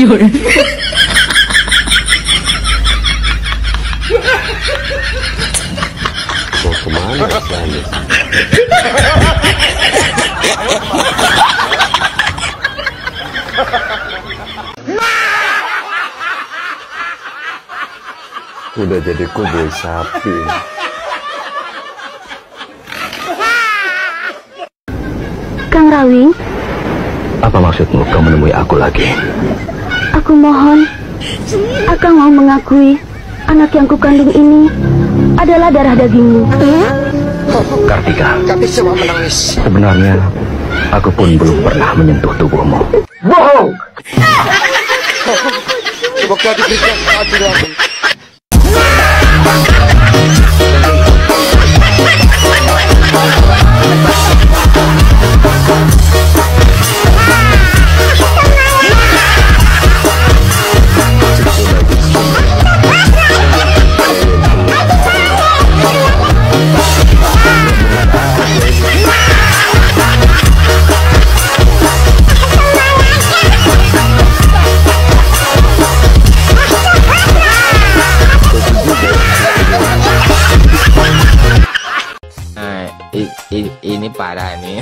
有人。Mau kemana Islamnya? Udah jadi koboi sapi. Kang Rawi, Apa maksudmu kau menemui aku lagi? aku mohon, Akang mau mengakui anak yang kukandung ini adalah darah dagingmu. Kartika, sebenarnya aku pun belum pernah menyentuh tubuhmu. Bohong! Semoga diberikan keadilan. Ini parah nih.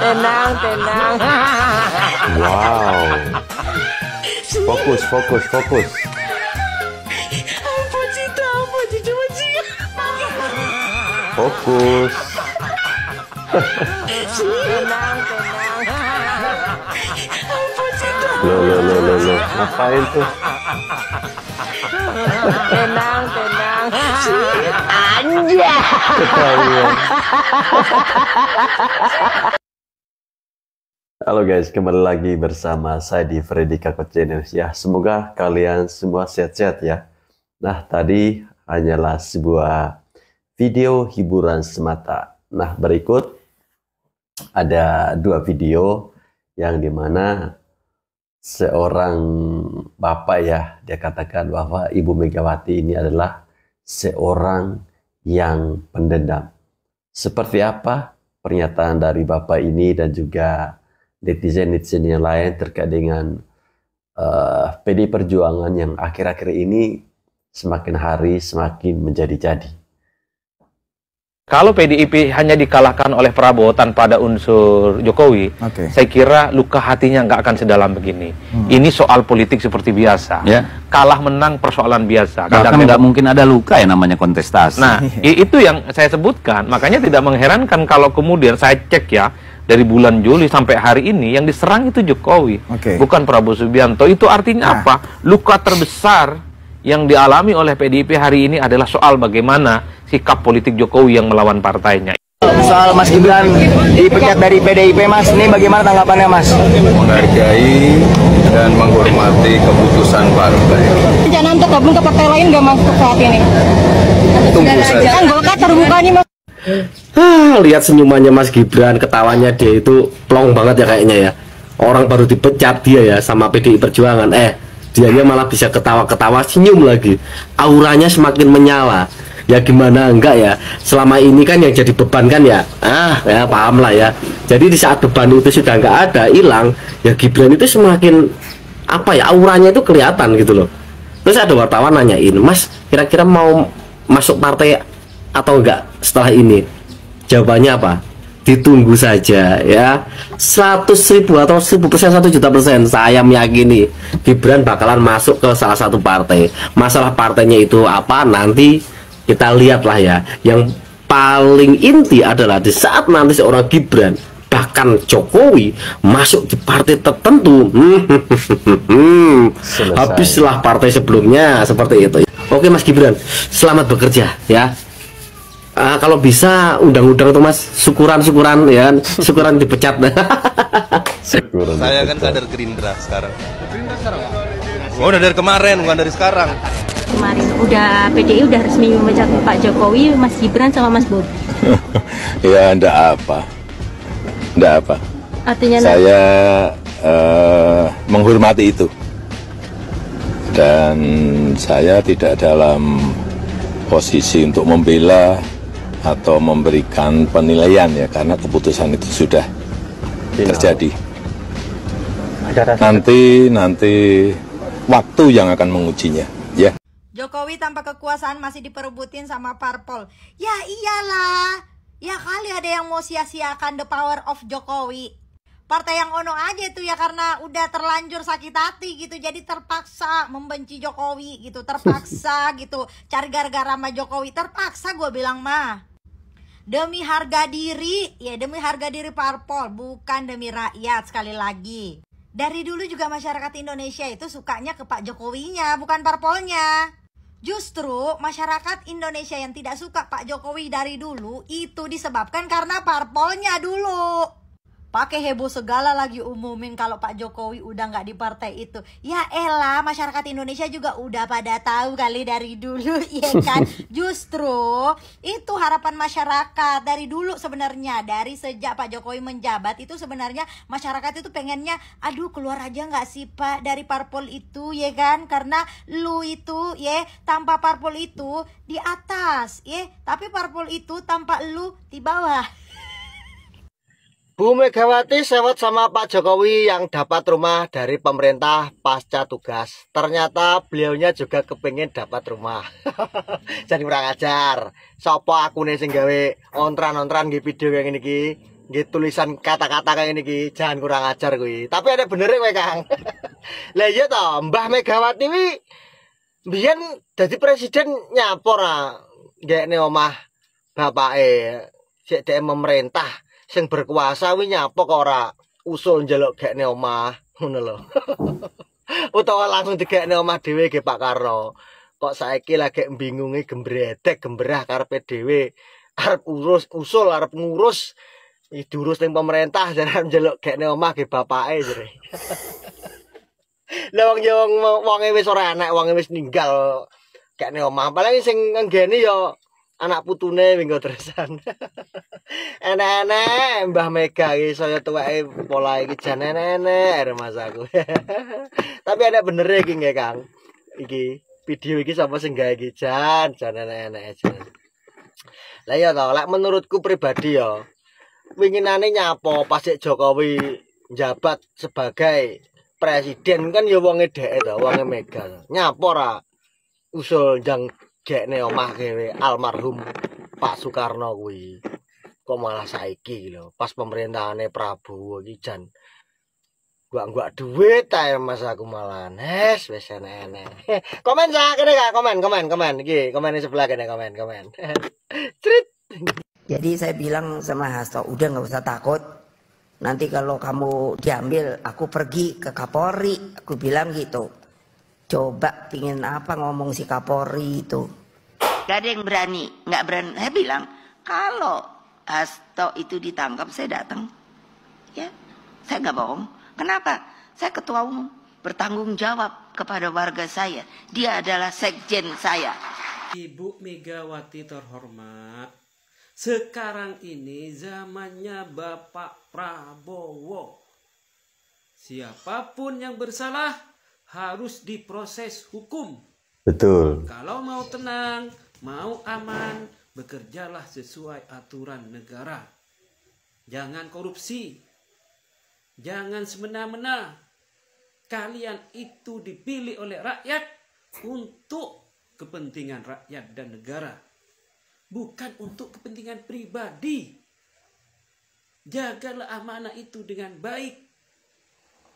Tenang. Wow. Fokus. Fokus. Loh. Ngapain tuh? Tenang. Ketahuan. Halo guys, kembali lagi bersama saya di Freddy Kako Channel ya. Semoga kalian semua sehat-sehat ya. Nah, tadi hanyalah sebuah video hiburan semata. Nah, berikut ada dua video yang dimana seorang bapak ya, dia katakan bahwa Ibu Megawati ini adalah seorang yang pendendam. Seperti apa pernyataan dari bapak ini dan juga netizen-netizen yang lain terkait dengan PDI Perjuangan yang akhir-akhir ini semakin hari semakin menjadi-jadi. Kalau PDIP hanya dikalahkan oleh Prabowo tanpa ada unsur Jokowi, saya kira luka hatinya nggak akan sedalam begini. Ini soal politik seperti biasa. Ya. Kalah menang persoalan biasa. Bahkan nggak mungkin ada luka ya namanya kontestasi. Nah, itu yang saya sebutkan. Makanya tidak mengherankan kalau kemudian saya cek ya, dari bulan Juli sampai hari ini yang diserang itu Jokowi, bukan Prabowo Subianto. Itu artinya apa? Luka terbesar yang dialami oleh PDIP hari ini adalah soal bagaimana sikap politik Jokowi yang melawan partainya. Soal Mas Gibran dipecat dari PDIP, Mas, ini bagaimana tanggapannya, Mas? Menghargai dan menghormati keputusan partai. Rencana untuk gabung ke partai lain nggak, Mas, saat ini? Tunggu saja. Kan Golkar terbuka nih, Mas. Lihat senyumannya Mas Gibran, ketawanya dia itu plong banget ya kayaknya ya. Orang baru dipecat dia ya sama PDI Perjuangan, dianya malah bisa ketawa-ketawa, senyum lagi. Auranya semakin menyala. Ya gimana enggak ya, selama ini kan yang jadi beban kan ya, ya paham lah ya. Jadi di saat beban itu sudah enggak ada, hilang, ya Gibran itu semakin apa ya, auranya itu kelihatan gitu loh. Terus ada wartawan nanyain, Mas kira-kira mau masuk partai atau enggak setelah ini? Jawabannya apa? Ditunggu saja ya. 100.000 atau 1000%, 1.000.000% saya meyakini Gibran bakalan masuk ke salah satu partai. Masalah partainya itu apa nanti kita lihatlah ya. Yang paling inti adalah di saat nanti seorang Gibran bahkan Jokowi masuk di partai tertentu, habislah partai sebelumnya seperti itu. Oke Mas Gibran, selamat bekerja ya. Kalau bisa undang-undang tuh Mas, syukuran ya, syukuran dipecat. Saya kan kader Gerindra sekarang. Oh, udah dari kemarin, bukan dari sekarang. Kemarin udah PDI udah resmi memecat Pak Jokowi, Mas Gibran sama Mas Bobi. Ya, enggak apa. Artinya saya menghormati itu. Dan saya tidak dalam posisi untuk membela atau memberikan penilaian ya, karena keputusan itu sudah terjadi. Nanti waktu yang akan mengujinya, ya. Jokowi tanpa kekuasaan masih diperebutin sama parpol. Ya iyalah. Ya kali ada yang mau sia-siakan the power of Jokowi. Partai yang ono aja itu ya, karena udah terlanjur sakit hati gitu, jadi terpaksa membenci Jokowi gitu, terpaksa gitu cari gara-gara sama Jokowi, terpaksa gue bilang mah. Demi harga diri, ya demi harga diri parpol, bukan demi rakyat. Sekali lagi, dari dulu juga masyarakat Indonesia itu sukanya ke Pak Jokowinya, bukan parpolnya. Justru masyarakat Indonesia yang tidak suka Pak Jokowi dari dulu itu disebabkan karena parpolnya dulu. Pakai heboh segala lagi umumin kalau Pak Jokowi udah nggak di partai itu. Ya elah, masyarakat Indonesia juga udah pada tahu kali dari dulu, ya kan? Justru itu harapan masyarakat dari dulu sebenarnya. Dari sejak Pak Jokowi menjabat itu sebenarnya masyarakat itu pengennya, aduh keluar aja nggak sih Pak dari parpol itu, ya kan? Karena lu itu, ya tanpa parpol itu di atas, ya. Tapi parpol itu tanpa lu di bawah. Bu Megawati sewot sama Pak Jokowi yang dapat rumah dari pemerintah pasca tugas. Ternyata beliaunya juga kepingin dapat rumah. Jadi kurang ajar. Sopo akune sing gawe ontran-ontran nggih video kayak gini ki, nggih tulisan kata-kata kayak gini ki, jangan kurang ajar kuwi. Tapi ada bener kowe Kang. Lah iya toh, Mbah Megawati wi biyen dadi presiden nyapor ah gekne omah bapake sik dhek memerintah. Sing berkuasa wi nyapa kok ora usul njaluk gekne omah ngono lho. Utawa langsung digekne omah dhewe ge Pak Karno. Kok saiki lagi bingungi gembredek gemberah karepe dhewe arep usul arep ngurus diurus ning pemerintah jaran njaluk gekne omah ge bapake jere. Lah wong wis ora enak, wong wis ninggal gekne omah. Paling sing nggene ya anak putune minggu terusan. Enak-enak Mbah Mega iki saya tuweke pola iki jan enak mas aku. Tapi ada bener iki nggih Kang. Iki video iki sapa sing gawe iki jan enak-enak jan. Lah ya to, lek menurutku pribadi ya winginane nyapa pas Jokowi njabat sebagai presiden kan ya wonge dheke to, wonge Mega. Nyapa ora usul jang gekne omah kewe almarhum Pak Soekarno kuwi. Kok malah saiki lho, pas pemerintahane Prabowo iki jan gua duit ae mas aku malah wis enek-enek. Komen sak kene Kak, komen iki, komen di sebelah kene komen. Crit. Jadi saya bilang sama Hasto, udah nggak usah takut. Nanti kalau kamu diambil, aku pergi ke Kapolri. Aku bilang gitu. Coba pingin apa ngomong si Kapolri itu. Gak ada yang berani, nggak berani. Saya bilang kalau Hasto itu ditangkap saya datang. Ya, saya nggak bohong. Kenapa? Saya ketua umum, bertanggung jawab kepada warga saya. Dia adalah sekjen saya. Ibu Megawati terhormat, sekarang ini zamannya Bapak Prabowo. Siapapun yang bersalah harus diproses hukum. Betul. Kalau mau tenang, mau aman, bekerjalah sesuai aturan negara. Jangan korupsi. Jangan semena-mena. Kalian itu dipilih oleh rakyat untuk kepentingan rakyat dan negara. Bukan untuk kepentingan pribadi. Jagalah amanah itu dengan baik.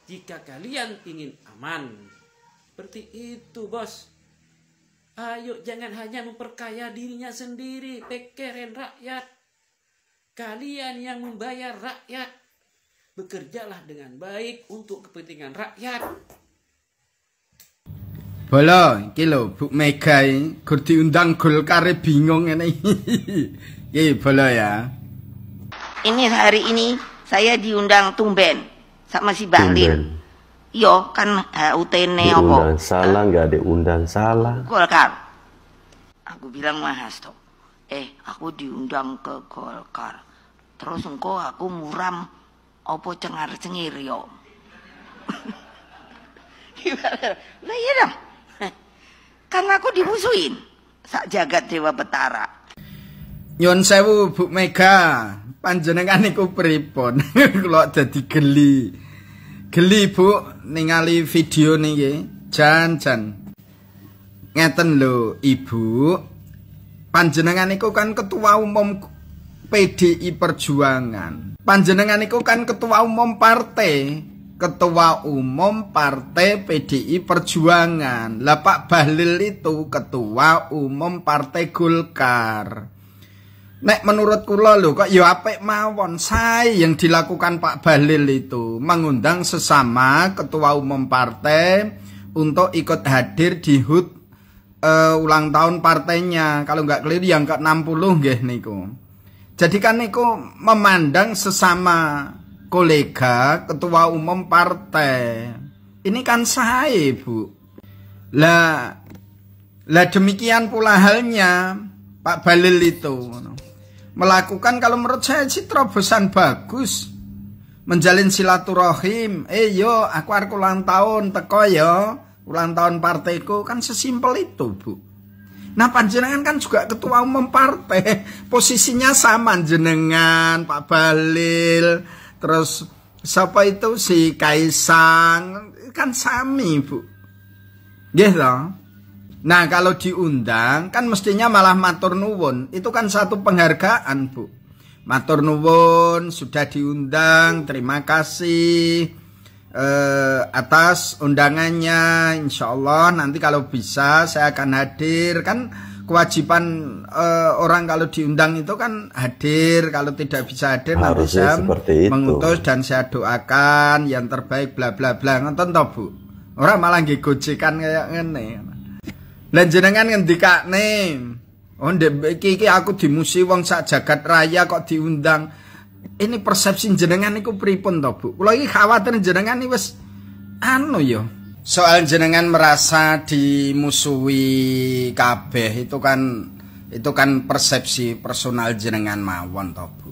Jika kalian ingin aman. Seperti itu, bos. Ayo jangan hanya memperkaya dirinya sendiri, pikirin rakyat. Kalian yang membayar rakyat, bekerjalah dengan baik untuk kepentingan rakyat. Bola, iki lho Bu Mega gur diundang Golkar bingung ngene iki. Bola ya. Ini hari ini saya diundang tumben sama si Bahlil. Yo kan UTN apa? Diundang salah nggak diundang salah. Golkar. Aku bilang sama Hasto, aku diundang ke Golkar. Terus engko aku muram opo cengar-cengir yo. Lah iya dong. Kan aku dimusuhin sak jagat Dewa Betara. Nyun sewu Bu Mega, panjenengan niku pripun? Kula dadi geli. Geli Bu ningali video niki. Jan. Ngeten lho Ibu. Panjenengan niku kan ketua umum PDI Perjuangan. Panjenengan niku kan ketua umum partai. Ketua umum partai PDI Perjuangan. Lah Pak Bahlil itu ketua umum partai Golkar. Nek menurut kula lho kok ya apik mawon sae yang dilakukan Pak Bahlil itu mengundang sesama ketua umum partai untuk ikut hadir di HUT ulang tahun partainya. Kalau nggak keliru yang ke-60 nggih niku. Jadi kan niku memandang sesama kolega ketua umum partai. Ini kan sae, Bu. Lah demikian pula halnya Pak Bahlil itu melakukan, kalau menurut saya sih terobosan bagus. Menjalin silaturahim. Yo aku arep ulang tahun teko yo. Ulang tahun partaiku, kan sesimpel itu, Bu. Nah, panjenengan kan juga ketua umum partai. Posisinya sama jenengan, Pak Bahlil, terus siapa itu si Kaisang, kan sami, Bu. Gitu. Nah, kalau diundang kan mestinya malah matur nuwun. Itu kan satu penghargaan, Bu. Matur nuwun sudah diundang, terima kasih atas undangannya. Insya Allah nanti kalau bisa saya akan hadir. Kan kewajiban orang kalau diundang itu kan hadir. Kalau tidak bisa hadir nanti saya mengutus dan saya doakan yang terbaik bla bla bla. Nonton toh Bu. Orang malah nggih gojekan kayak ngene. Lan jenengan ngendikane, oh ndek iki aku dimusi wong sak jagat raya kok diundang. Ini persepsi jenengan niku pripun to, Bu? Kula iki khawatir jenengan iki wis yo. Soal jenengan merasa dimusuhi kabeh itu kan persepsi personal jenengan mawon to, Bu.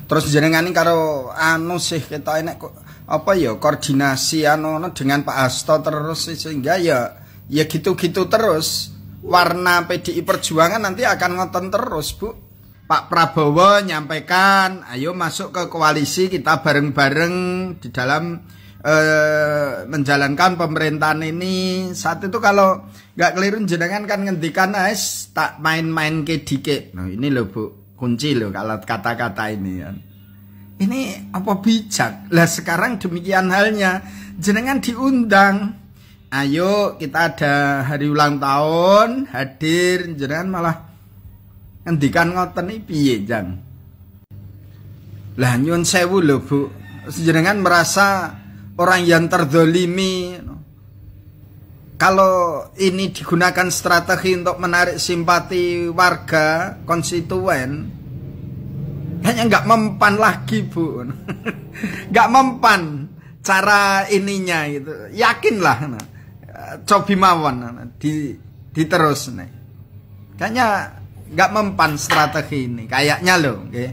Terus jenengan ini karo sih kita enek koordinasi dengan Pak Hasto terus sehingga ya gitu-gitu terus. Warna PDI Perjuangan nanti akan ngoten terus, Bu. Pak Prabowo nyampaikan, ayo masuk ke koalisi kita bareng-bareng di dalam menjalankan pemerintahan ini. Saat itu kalau nggak keliru jenengan kan ngendikan tak main-main ke dikit. Nah ini loh Bu, kunci loh kalau kata-kata ini ya. Ini apa bijak? Lah sekarang demikian halnya, jenengan diundang. Ayo kita ada hari ulang tahun, hadir, jenengan malah ngendikan ngoten iki piye, Jang? Lah nyuwun sewu lho, Bu. Jenengan merasa orang yang terzolimi. Kalau ini digunakan strategi untuk menarik simpati warga konstituen, kayaknya nggak mempan lagi, Bu. Nggak mempan cara ininya itu. Yakinlah, cobi mawon diterus nih. Kayaknya nggak mempan strategi ini, kayaknya loh. Okay.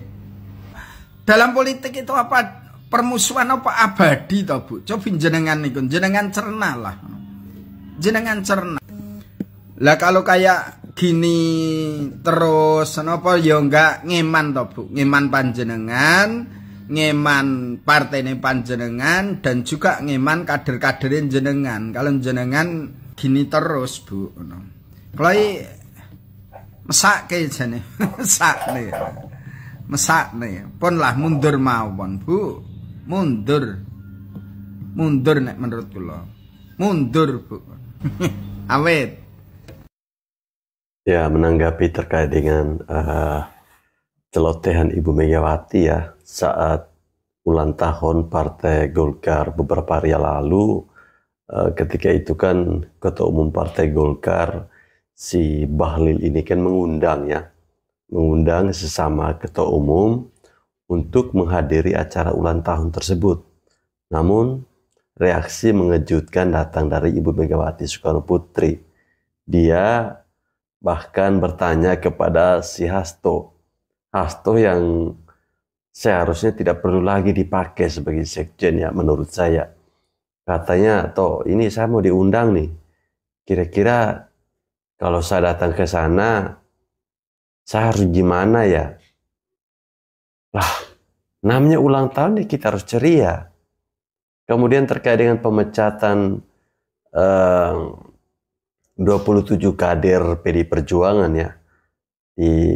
Dalam politik itu apa permusuhan apa abadi toh, Bu? Coba jenengan niku, jenengan cerna lah. Jenengan cerna. Lah kalau kayak gini terus napa ya enggak ngeman toh, Bu. Ngeman panjenengan, ngeman partainya panjenengan dan juga ngeman kader-kaderin jenengan. Kalau jenengan gini terus, Bu. Kalau mesak ke jane. Mesak nih. Pun lah mundur mawon, Bu. Mundur nek menurut kula. Mundur, Bu. Awet. Ya, menanggapi terkait dengan celotehan Ibu Megawati ya saat ulang tahun Partai Golkar beberapa hari lalu, ketika itu kan Ketua Umum Partai Golkar si Bahlil ini kan mengundang sesama Ketua Umum untuk menghadiri acara ulang tahun tersebut. Namun reaksi mengejutkan datang dari Ibu Megawati Soekarno Putri. Dia bahkan bertanya kepada si Hasto yang seharusnya tidak perlu lagi dipakai sebagai sekjen ya menurut saya. Katanya, toh ini saya mau diundang nih. Kira-kira kalau saya datang ke sana, saya harus gimana ya? Lah, namanya ulang tahun ya kita harus ceria. Kemudian terkait dengan pemecatan 27 kader PDI Perjuangan ya,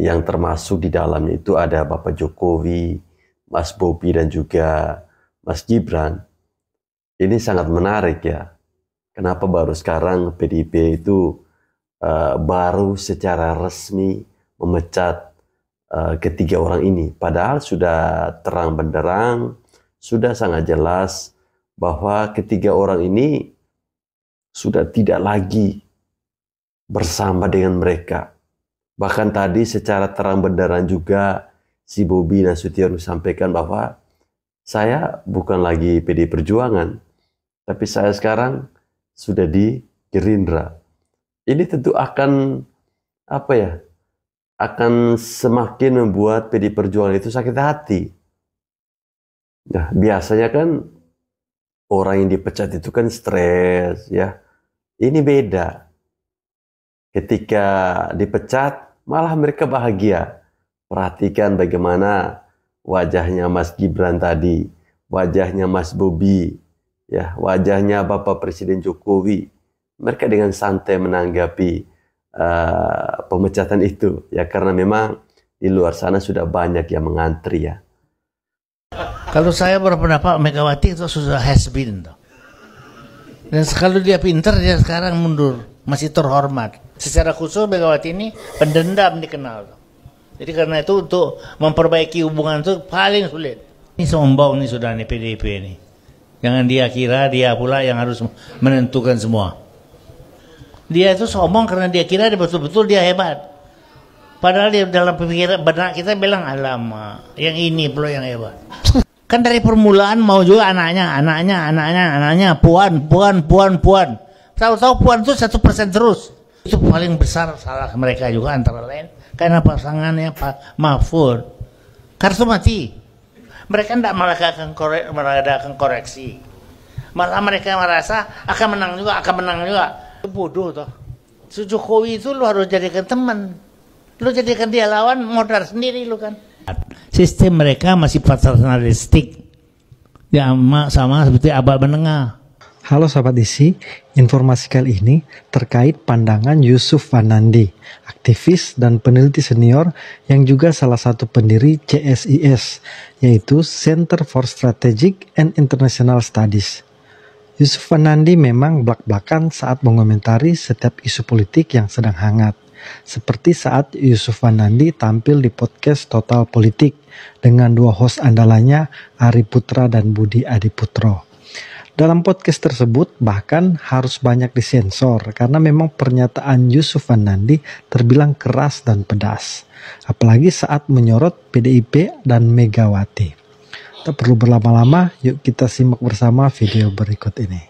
yang termasuk di dalamnya itu ada Bapak Jokowi, Mas Bobi dan juga Mas Gibran. Ini sangat menarik ya. Kenapa baru sekarang PDIP itu baru secara resmi memecat ketiga orang ini. Padahal sudah terang benderang, sudah sangat jelas bahwa ketiga orang ini sudah tidak lagi bersama dengan mereka. Bahkan tadi secara terang benderang juga si Bobi Nasution sampaikan bahwa saya bukan lagi PDI Perjuangan, tapi saya sekarang sudah di Gerindra. Ini tentu akan akan semakin membuat PDI Perjuangan itu sakit hati. Nah, biasanya kan orang yang dipecat itu kan stres ya. Ini beda. Ketika dipecat malah mereka bahagia. Perhatikan bagaimana wajahnya Mas Gibran tadi, wajahnya Mas Bobi, ya, wajahnya Bapak Presiden Jokowi. Mereka dengan santai menanggapi pemecatan itu, ya, karena memang di luar sana sudah banyak yang mengantri ya. Kalau saya berpendapat Megawati itu sudah has been. Dan kalau dia pinter, dia sekarang mundur, masih terhormat. Secara khusus Megawati ini pendendam dikenal. Jadi karena itu untuk memperbaiki hubungan itu paling sulit. Ini sombong nih sudah nih PDIP ini. Jangan dia kira dia pula yang harus menentukan semua. Dia itu sombong karena dia kira betul-betul dia hebat. Padahal dia dalam pikiran benak kita bilang alamak, yang ini pula yang hebat. Kan dari permulaan mau juga anaknya, puan. Tahu-tahu puan itu 1% terus. Itu paling besar salah mereka juga antara lain. Karena pasangannya Pak Mahfud. Kartu mati. Mereka tidak mengadakan koreksi. Malah mereka merasa akan menang juga. Bodoh toh. Si Jokowi itu lu harus jadikan teman. Lu jadikan dia lawan, modal sendiri lu kan. Sistem mereka masih paternalistik. Ya sama seperti abad menengah. Halo sahabat isi, informasi kali ini terkait pandangan Yusuf Wanandi, aktivis dan peneliti senior yang juga salah satu pendiri CSIS, yaitu Center for Strategic and International Studies. Yusuf Wanandi memang blak-blakan saat mengomentari setiap isu politik yang sedang hangat, seperti saat Yusuf Wanandi tampil di podcast Total Politik dengan dua host andalannya Ari Putra dan Budi Adiputro. Dalam podcast tersebut bahkan harus banyak disensor karena memang pernyataan Yusuf Wanandi terbilang keras dan pedas. Apalagi saat menyorot PDIP dan Megawati. Tak perlu berlama-lama, yuk kita simak bersama video berikut ini.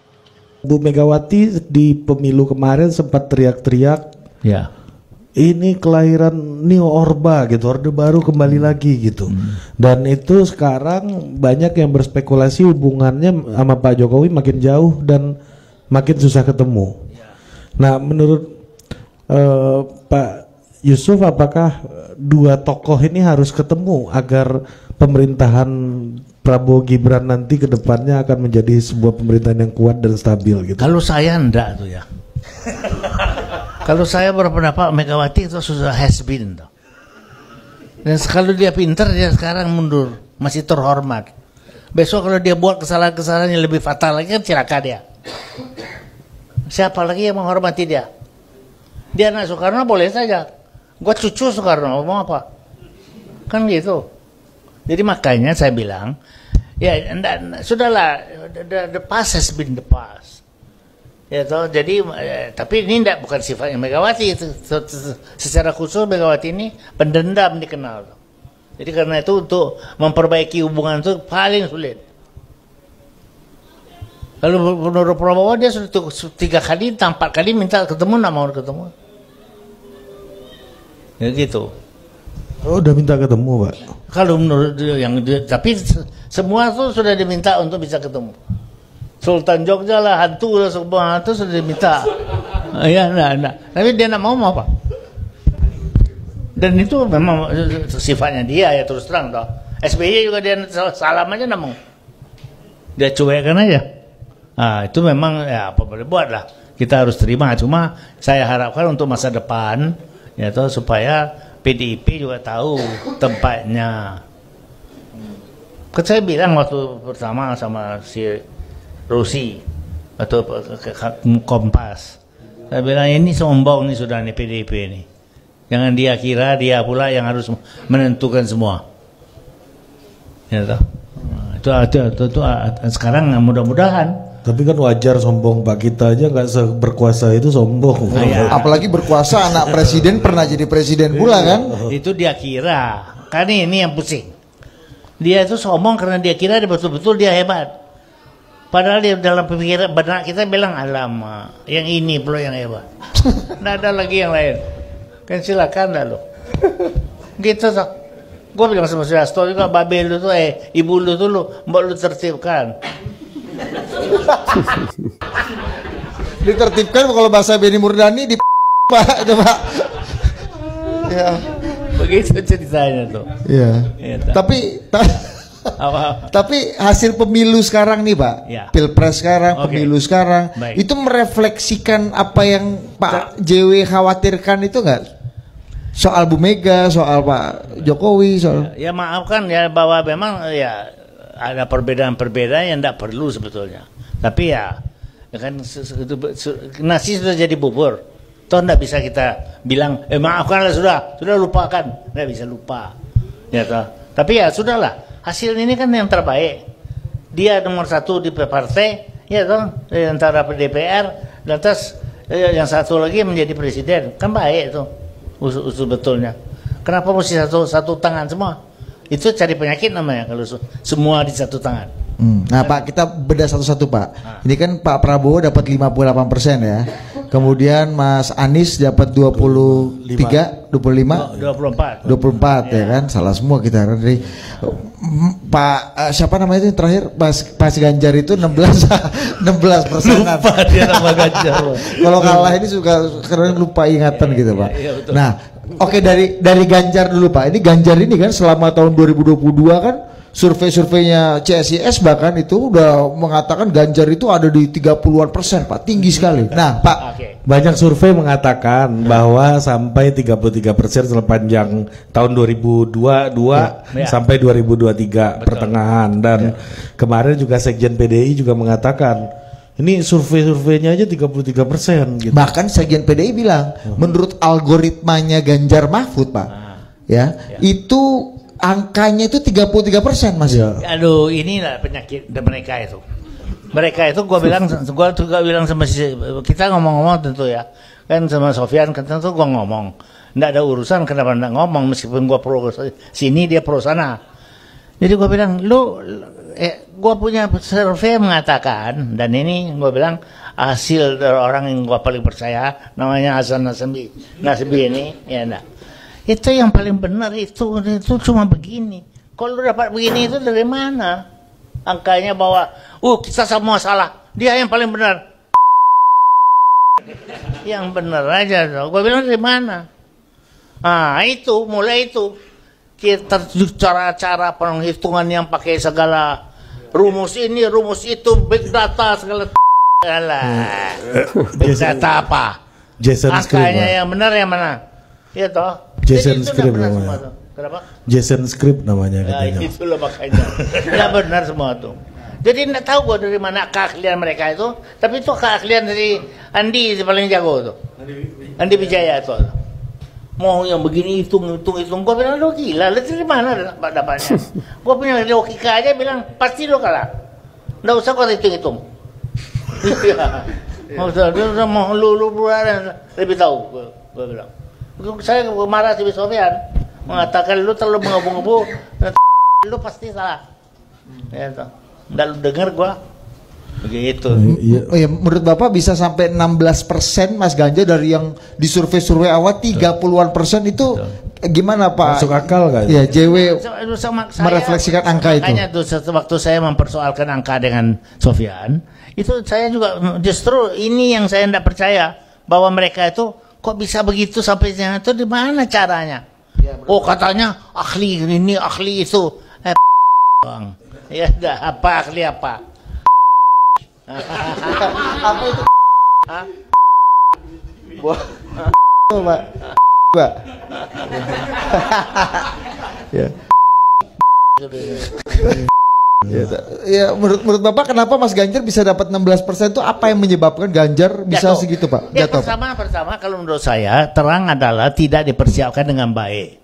Bu Megawati di pemilu kemarin sempat teriak-teriak, ya, ini kelahiran New Orba gitu, Orde Baru kembali lagi gitu. Dan itu sekarang banyak yang berspekulasi hubungannya sama Pak Jokowi makin jauh dan makin susah ketemu. Nah, menurut Pak Yusuf, apakah dua tokoh ini harus ketemu agar pemerintahan Prabowo Gibran nanti ke depannya akan menjadi sebuah pemerintahan yang kuat dan stabil gitu? Kalau saya enggak tuh ya. Kalau saya berpendapat Megawati itu sudah has been. Dan kalau dia pinter, dia sekarang mundur, masih terhormat. Besok kalau dia buat kesalahan-kesalahan yang lebih fatal lagi kan celaka dia. Siapa lagi yang menghormati dia? Dia anak Soekarno boleh saja. Gua cucu Soekarno, mau apa? Kan gitu. Jadi makanya saya bilang, ya sudahlah, the past has been the past. Ya toh, jadi tapi ini bukan sifatnya Megawati itu. Secara khusus Megawati ini pendendam dikenal. Jadi karena itu untuk memperbaiki hubungan itu paling sulit. Lalu menurut Prabowo dia sudah 3 kali, 4 kali minta ketemu, nggak mau ketemu. Ya gitu. Oh, udah minta ketemu, Pak. Kalau menurut yang tapi semua itu sudah diminta untuk bisa ketemu. Sultan Jogja lah, hantu lah, semua hantu sudah diminta. Ya, enggak. Tapi dia enggak mau apa. Dan itu memang sifatnya dia ya, terus terang toh. SBY juga dia salam aja namung. Dia cuekan aja. Nah, itu memang ya apa boleh buat lah. Kita harus terima. Cuma saya harapkan untuk masa depan ya toh, supaya PDIP juga tahu tempatnya. Kan saya bilang waktu pertama sama si Rusi atau Kompas, saya bilang ini sombong nih sudah nih PDIP ini. Jangan dia kira dia pula yang harus menentukan semua. Ya toh. Itu sekarang mudah-mudahan. Tapi kan wajar sombong, Pak. Kita aja nggak berkuasa itu sombong. Apalagi berkuasa anak presiden pernah jadi presiden pula kan? Itu dia kira. Kan ini yang pusing. Dia itu sombong karena dia kira betul-betul dia hebat. Padahal dia dalam pemikiran benak kita bilang alamak, yang ini pula yang hebat. Nggak ada lagi yang lain. Kan silakan dah lo. Gitu toh. Gue bilang sama Hasto juga, babel lu tuh ibu lu tuh lu mbak lu tertibkan. Ditertibkan kalau bahasa Benny Murdani di Pak itu Pak. Ya. Begitu ceritanya tuh. Iya. Ya, tapi hasil pemilu sekarang nih Pak, ya. Pilpres sekarang, pemilu sekarang, baik. Itu merefleksikan apa yang Pak JW khawatirkan itu enggak? Soal Bu Mega, soal Pak Jokowi, soal ya maafkan ya bahwa memang ya ada perbedaan-perbedaan yang tidak perlu sebetulnya. Tapi ya kan nasi sudah jadi bubur. Toh tidak bisa kita bilang maafkanlah sudah lupakan. Nggak bisa lupa. Ya toh. Tapi ya sudahlah. Hasil ini kan yang terbaik. Dia nomor 1 di partai, ya toh, antara DPR, dan terus yang satu lagi menjadi presiden. Kan baik itu. Usul betulnya. Kenapa mesti satu tangan semua? Itu cari penyakit namanya kalau semua di satu tangan. Nah Pak, kita bedah satu-satu Pak. Ini kan Pak Prabowo dapat 58% ya. Kemudian Mas Anies dapat 24 ya kan. Salah semua kita dari Pak siapa namanya itu terakhir Pas Ganjar itu 16%. Lupa dia nama Ganjar. Kalau kalah ini suka karena lupa ingatan gitu Pak. Nah, oke dari Ganjar dulu Pak. Ini Ganjar ini kan selama tahun 2022 kan survei-surveinya CSIS bahkan itu udah mengatakan Ganjar itu ada di 30-an% Pak, tinggi sekali. Nah Pak, banyak survei mengatakan bahwa sampai 33% sepanjang tahun 2022 sampai 2023 pertengahan, dan kemarin juga Sekjen PDI juga mengatakan ini survei-surveinya aja 33% gitu. Bahkan Sekjen PDI bilang menurut algoritmanya Ganjar Mahfud Pak, itu angkanya itu 33% Mas. Aduh, inilah penyakit mereka itu. Mereka itu gua juga bilang sama kita ngomong-ngomong tentu ya. Kan sama Sofyan kan tentu gua ngomong. Nggak ada urusan kenapa nggak ngomong meskipun gua pro sini dia pro sana. Jadi gua bilang gua punya survei mengatakan, dan ini gua bilang hasil dari orang yang gua paling percaya namanya Hasan Nasbi ini ya enggak. Itu yang paling benar itu cuma begini. Kalau dapat begini itu dari mana? Angkanya bahwa kita semua salah. Dia yang paling benar. Yang benar aja. Gue bilang dari mana? Itu mulai itu kita cara-cara penghitungan yang pakai segala rumus ini, rumus itu, big data segala. Big data apa? Angkanya yang benar yang mana? Iya toh. Jason Script namanya. Kenapa? Jason Script namanya katanya. Itulah makanya. Tidak benar semua tuh. Jadi tidak tahu gua dari mana keahlian mereka itu, tapi itu keahlian dari Andi paling jago tuh. Andi Wijaya tuh. Mau yang begini hitung. Gua bilang lu gila, lu dari mana dapatnya? Gua punya logika aja bilang pasti lu kalah. Nggak usah kau hitung. Maksudnya mau lu lebih tahu gua bilang. Saya marah si Sofyan mengatakan lu terlalu mengebu-ngebu, lu pasti salah. Ya toh. Nggak lu dengar gua. Begitu. Oh ya, menurut Bapak bisa sampai 16% Mas Ganjar dari yang di survei awal 30-an% itu gimana Pak? Masuk akal kan? Ya, JW merefleksikan angka itu. Makanya tuh waktu saya mempersoalkan angka dengan Sofyan, itu saya juga justru ini yang saya tidak percaya bahwa mereka itu kok bisa begitu sampai itu di mana caranya? Ya, katanya ahli ini ahli itu. doang. Ya udah, apa ahli apa? Apa itu? Hah? Pak. Pak. Ya. Ya, menurut Bapak kenapa Mas Ganjar bisa dapat 16% itu apa yang menyebabkan Ganjar bisa Jatuh. segitu Pak? Ya, Jatuh. pertama kalau menurut saya terang adalah tidak dipersiapkan dengan baik.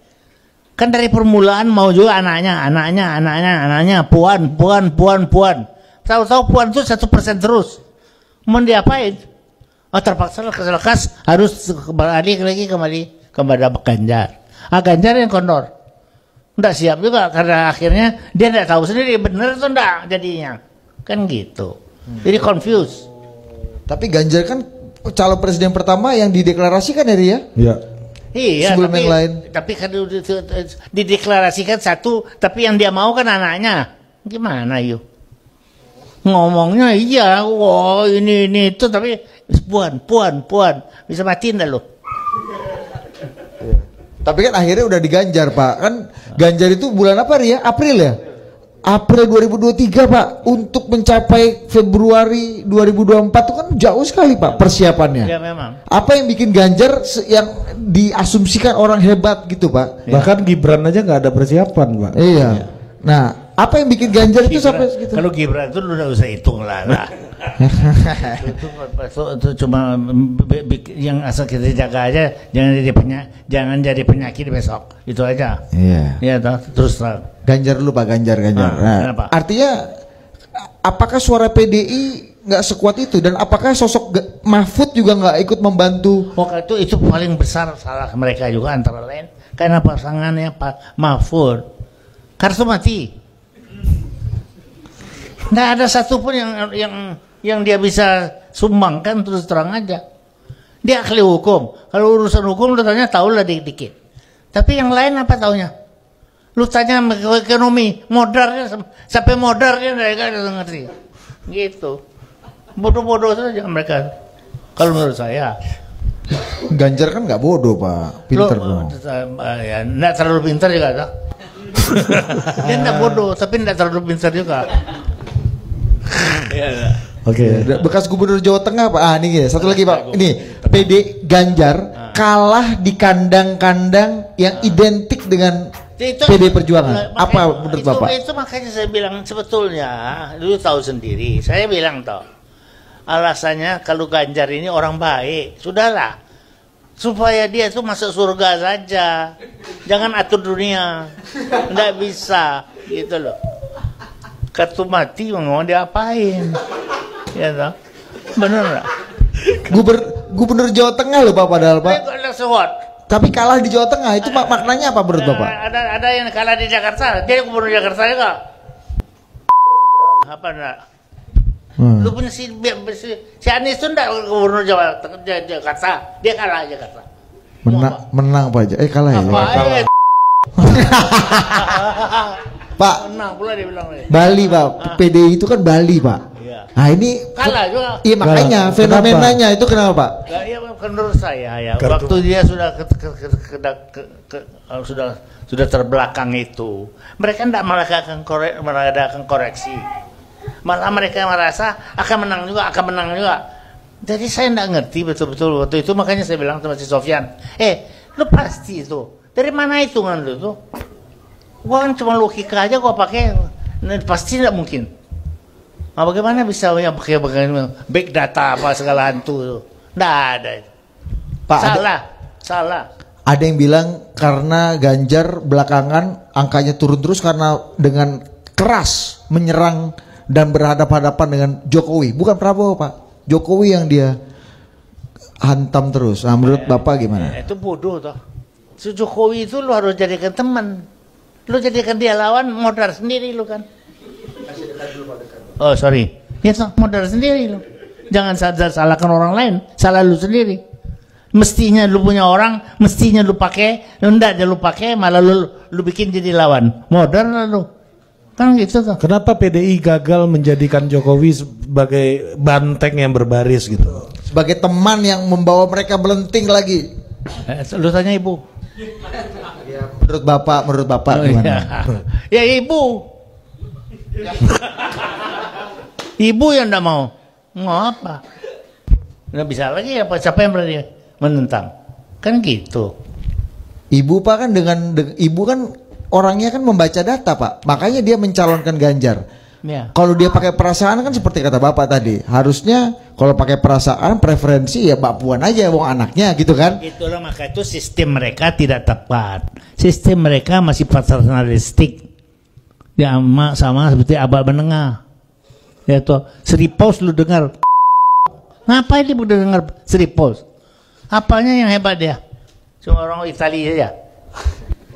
Kan dari permulaan mau juga anaknya puan. Tahu-tahu puan itu 1% terus. Mau diapain? Oh, terpaksa lekas harus kembali kepada Ganjar. Ganjar yang kondor. Nggak siap juga karena akhirnya dia nggak tahu sendiri benar atau enggak jadinya. Kan gitu. Jadi confused. Tapi Ganjar kan calon presiden pertama yang dideklarasikan ya, Ria? Iya. Iya, sebelum yang lain. Tapi kan dideklarasikan satu, tapi yang dia mau kan anaknya. Gimana yuk? Ngomongnya iya, wow ini itu, tapi puan, bisa matiin dah lo. Tapi kan akhirnya udah diganjar Pak. Kan Ganjar itu bulan apa Ria? April ya? April 2023 Pak. Untuk mencapai Februari 2024 itu kan jauh sekali Pak persiapannya. Ya memang. Apa yang bikin Ganjar yang diasumsikan orang hebat gitu Pak? Bahkan Gibran aja nggak ada persiapan Pak. Iya. Nah, apa yang bikin Ganjar itu sampai segitu? Kalau Gibran itu udah usah hitung lah. Itu cuma yang asal kita jaga aja, jangan jadi penyakit besok. Itu aja. Iya. Iya toh, terus terang. Ganjar dulu Pak, Ganjar. Nah, artinya apakah suara PDI nggak sekuat itu dan apakah sosok Mahfud juga nggak ikut membantu? Itu paling besar salah mereka juga antara lain karena pasangannya Pak Mahfud kartu mati. Nggak ada satupun yang dia bisa sumbangkan, terus terang aja. Dia ahli hukum. Kalau urusan hukum lu tanya tahu lah dikit-dikit. Tapi yang lain apa taunya? Lu tanya ekonomi, modarnya sampai modarnya mereka nggak ngerti. Gitu. Bodoh-bodoh saja mereka. Kalau menurut saya. Ganjar kan nggak bodoh Pak, pinter dong. Ya, nggak terlalu pintar juga tak? Dia nggak bodoh, tapi nggak terlalu pintar juga. Oke. Bekas Gubernur Jawa Tengah Pak. Ini satu lagi Pak. Ini PD Ganjar kalah di kandang-kandang yang identik dengan PD Perjuangan. Apa menurut Bapak? Itu makanya saya bilang sebetulnya, lu tahu sendiri. Saya bilang toh, alasannya kalau Ganjar ini orang baik, sudahlah. Supaya dia itu masuk surga saja. Jangan atur dunia. Nggak bisa, gitu loh. Kartu mati mau diapain? Ya toh? Bener nggak? Gubernur Jawa Tengah loh Pak padahal Pak. Tapi kalah di Jawa Tengah itu maknanya apa menurut Bapak? Ada yang kalah di Jakarta. Dia gubernur Jakarta juga. Apa enggak? Lu punya si Anies itu enggak gubernur Jakarta. Dia kalah di Jakarta. Menang Pak. Kalah ya. Pak, menang pula dia bilang. Bali Pak, PDI itu kan Bali Pak. Iya. Nah ini kalah juga. Iya makanya fenomenanya itu kenapa Pak? Ya menurut saya ya waktu dia sudah sudah terbelakang itu, mereka tidak mengadakan koreksi. Malah mereka merasa akan menang juga. Jadi saya tidak ngerti betul-betul waktu itu, makanya saya bilang sama si Sofyan, lu pasti itu dari mana hitungan lu tuh? Gua kan cuma logika aja gua pakai, pasti tidak mungkin. Nah, bagaimana bisa ya pakai big data apa segala hantu? Nggak ada. Pak, salah. Ada yang bilang karena Ganjar belakangan angkanya turun terus karena dengan keras menyerang dan berhadapan-hadapan dengan Jokowi, bukan Prabowo Pak. Jokowi yang dia hantam terus. Nah, menurut Bapak gimana? Itu bodoh toh. Si Jokowi itu lu harus jadikan teman. Lu jadikan dia lawan, modal sendiri lu kan. Oh sorry, ya modal sendiri lu. Jangan salahkan orang lain, salah lu sendiri. Mestinya lu punya orang, mestinya lu pakai, enggak lu pakai, malah lu bikin jadi lawan. Modal lu. Kan gitu tuh. Kenapa PDI gagal menjadikan Jokowi sebagai banteng yang berbaris gitu? Sebagai teman yang membawa mereka melenting lagi. Lu tanya ibu. menurut bapak gimana? Ya ibu. Ibu yang enggak mau. Mau apa? Nggak bisa lagi apa? Siapa yang berani menentang? Kan gitu. Ibu Pak kan ibu kan orangnya kan membaca data Pak. Makanya dia mencalonkan Ganjar. Ya. Kalau dia pakai perasaan kan seperti kata Bapak tadi. Harusnya kalau pakai perasaan preferensi ya Mbak Puan aja wong anaknya gitu kan. Itulah maka itu sistem mereka tidak tepat. Sistem mereka masih paternalistik. Ya sama seperti abad menengah. Ya tuh, Sri Paus lu dengar. Ngapain dia udah dengar Sri Paus? Apanya yang hebat dia? Cuma orang Italia aja.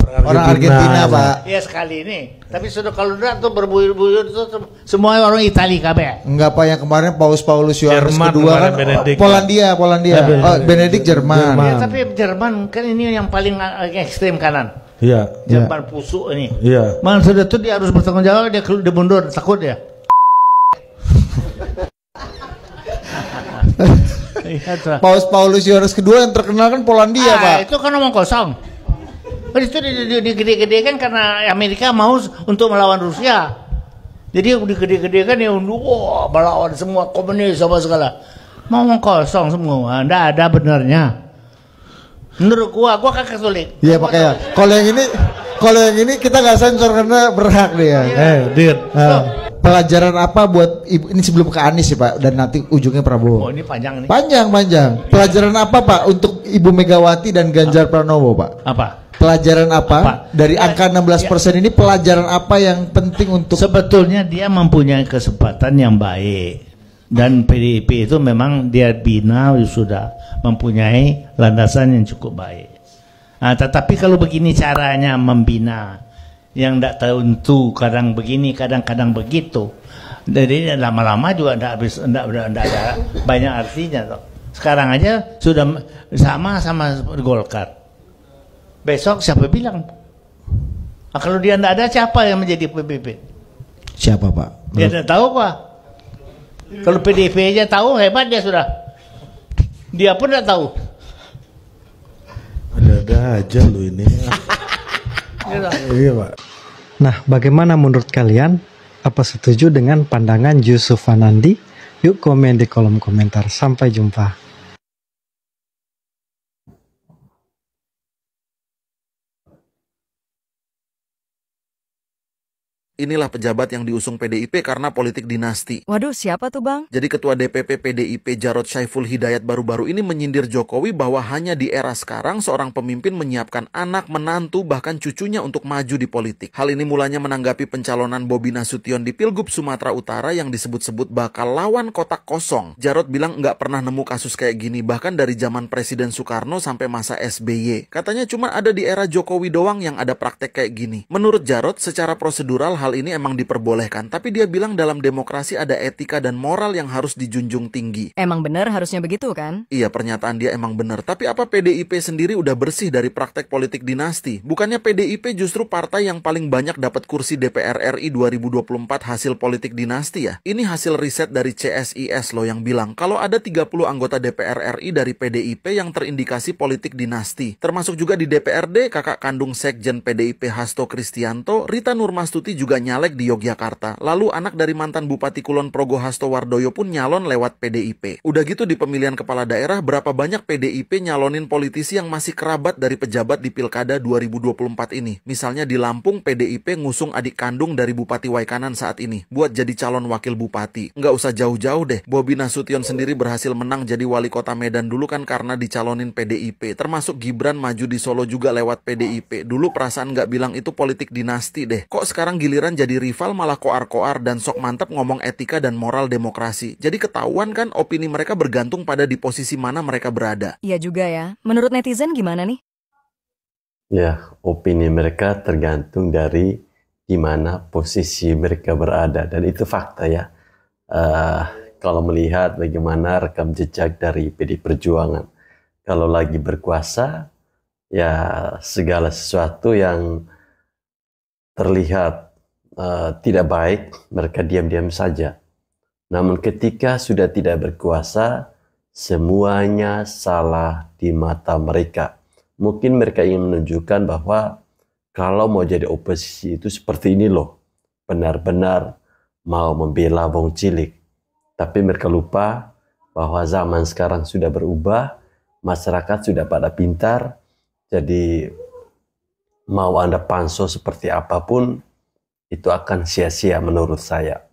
Orang Argentina Pak. Iya sekali ini. Tapi sudah kalau udah tuh berbuyur-buyur tuh semua orang Italia kabeh. Enggak Pak, yang kemarin Paulus Yohanes kedua kan Polandia. Benedict Jerman. Ya, tapi Jerman kan ini yang paling ekstrem kanan. Iya. Jerman pusuk ini. Iya. Man sudah tuh dia harus bertanggung jawab, dia mundur, takut ya. Paulus Yohanes kedua yang terkenal kan Polandia Pak. Itu kan omong kosong. Itu digede-gedekan karena Amerika mau untuk melawan Rusia. Jadi digede-gedekan ya wah melawan semua komunis sama segala. Mau omong kosong semua, nggak ada benernya. Menurut gua kan Katolik. Iya makanya. Kalau yang ini kita nggak sensor karena berhak dia. Pelajaran apa buat ibu ini sebelum ke Anies ya Pak dan nanti ujungnya Prabowo. Oh ini panjang nih. Panjang. Pelajaran apa Pak untuk Ibu Megawati dan Ganjar Pranowo Pak? Apa? Pelajaran apa? Dari angka 16% ini pelajaran apa yang penting untuk? Sebetulnya dia mempunyai kesempatan yang baik dan PDIP itu memang dia bina sudah mempunyai landasan yang cukup baik. Nah, tetapi kalau begini caranya membina yang tidak tentu, kadang begini, kadang-kadang begitu. Jadi lama-lama juga tidak ada banyak artinya. Toh. Sekarang aja sudah sama Golkar. Besok siapa bilang? Nah, kalau dia tidak ada, siapa yang menjadi PBB? Siapa Pak? Dia tidak tahu Pak. Kalau PDIP aja tahu, hebat dia sudah. Dia pun tidak tahu. Ada aja lu ini. Iya Pak. Nah, bagaimana menurut kalian? Apa setuju dengan pandangan Yusuf Wanandi? Yuk komen di kolom komentar. Sampai jumpa. Inilah pejabat yang diusung PDIP karena politik dinasti. Waduh, siapa tuh Bang? Jadi Ketua DPP PDIP Jarod Saiful Hidayat baru-baru ini menyindir Jokowi bahwa hanya di era sekarang seorang pemimpin menyiapkan anak, menantu, bahkan cucunya untuk maju di politik. Hal ini mulanya menanggapi pencalonan Bobi Nasution di Pilgub Sumatera Utara yang disebut-sebut bakal lawan kotak kosong. Jarod bilang nggak pernah nemu kasus kayak gini, bahkan dari zaman Presiden Soekarno sampai masa SBY. Katanya cuma ada di era Jokowi doang yang ada praktek kayak gini. Menurut Jarod, secara prosedural hal ini emang diperbolehkan, tapi dia bilang dalam demokrasi ada etika dan moral yang harus dijunjung tinggi. Emang bener harusnya begitu kan? Iya, pernyataan dia emang bener. Tapi apa PDIP sendiri udah bersih dari praktek politik dinasti? Bukannya PDIP justru partai yang paling banyak dapat kursi DPR RI 2024 hasil politik dinasti ya? Ini hasil riset dari CSIS loh yang bilang kalau ada 30 anggota DPR RI dari PDIP yang terindikasi politik dinasti. Termasuk juga di DPRD kakak kandung Sekjen PDIP Hasto Kristianto, Rita Nurmastuti juga nyalek di Yogyakarta. Lalu anak dari mantan Bupati Kulon Progo Hasto Wardoyo pun nyalon lewat PDIP. Udah gitu di pemilihan kepala daerah berapa banyak PDIP nyalonin politisi yang masih kerabat dari pejabat di Pilkada 2024 ini. Misalnya di Lampung PDIP ngusung adik kandung dari Bupati Waikanan saat ini buat jadi calon wakil bupati. Nggak usah jauh-jauh deh. Bobi Nasution sendiri berhasil menang jadi wali kota Medan dulu kan karena dicalonin PDIP. Termasuk Gibran maju di Solo juga lewat PDIP. Dulu perasaan nggak bilang itu politik dinasti deh. Kok sekarang giliran jadi rival malah koar-koar dan sok mantap ngomong etika dan moral demokrasi. Jadi ketahuan kan opini mereka bergantung pada di posisi mana mereka berada. Iya juga ya. Menurut netizen gimana nih? Ya, opini mereka tergantung dari di mana posisi mereka berada. Dan itu fakta ya. Kalau melihat bagaimana rekam jejak dari PD Perjuangan. Kalau lagi berkuasa, ya segala sesuatu yang terlihat tidak baik, mereka diam-diam saja. Namun ketika sudah tidak berkuasa, semuanya salah di mata mereka. Mungkin mereka ingin menunjukkan bahwa kalau mau jadi oposisi itu seperti ini loh. Benar-benar mau membela wong cilik. Tapi mereka lupa bahwa zaman sekarang sudah berubah, masyarakat sudah pada pintar, jadi mau Anda pansos seperti apapun, itu akan sia-sia menurut saya.